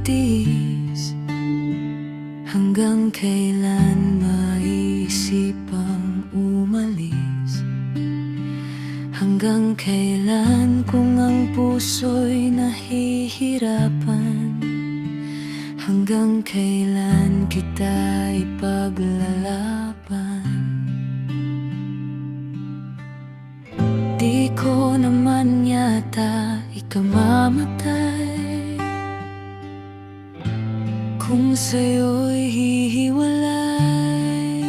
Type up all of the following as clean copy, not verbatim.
magtiis? Hanggang kailan maiisipang umalis? Hanggang kailan kung ang puso'y nahihirapan? Hanggang kailan kita ipaglalaban? Di ko naman yata ikamamatay kung sa'yo'y hihiwalay.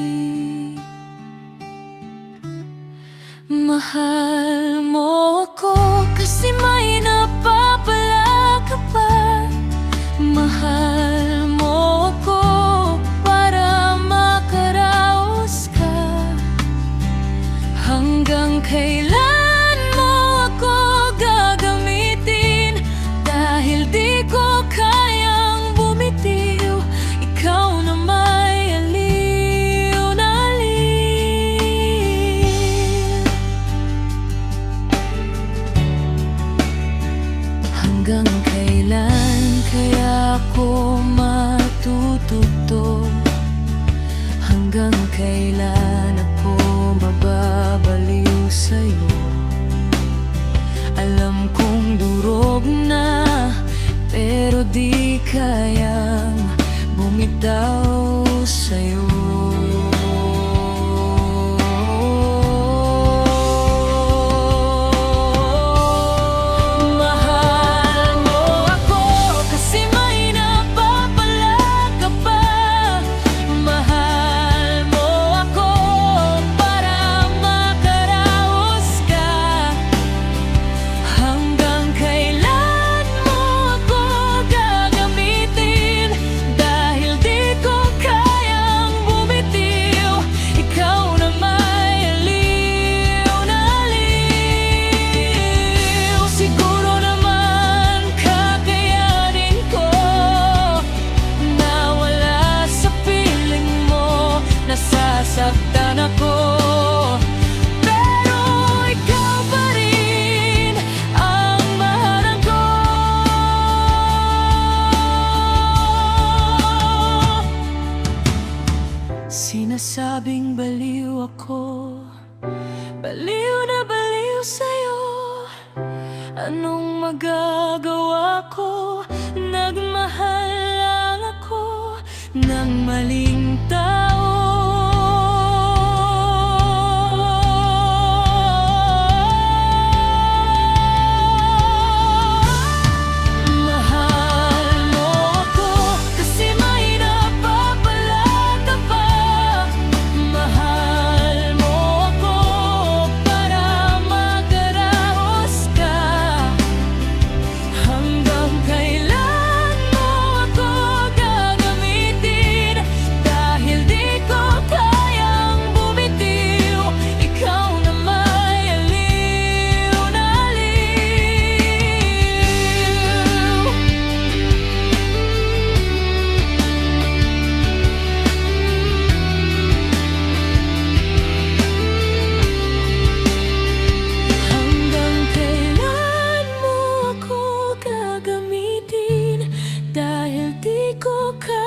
Mahal mo ako kasi may napapala ka pa. Mahal mo ako para makaraos ka. Hanggang kailan mo ako gagamitin? Dahil di ko kayang bumitiw, ikaw na may aliw na aliw. Hanggang kailan kaya ako matutugtog? Hanggang kailan ako mababaliw sa'yo? Alam kong durog na, pero di kayang bumitaw sa'yo. Nasasaktan ako, pero ikaw pa rin ang mahalan ko. Sinasabing baliw ako, baliw na baliw sa'yo. Anong magagawa ko? Nagmahal lang ako ng maling tao. Di ko kaya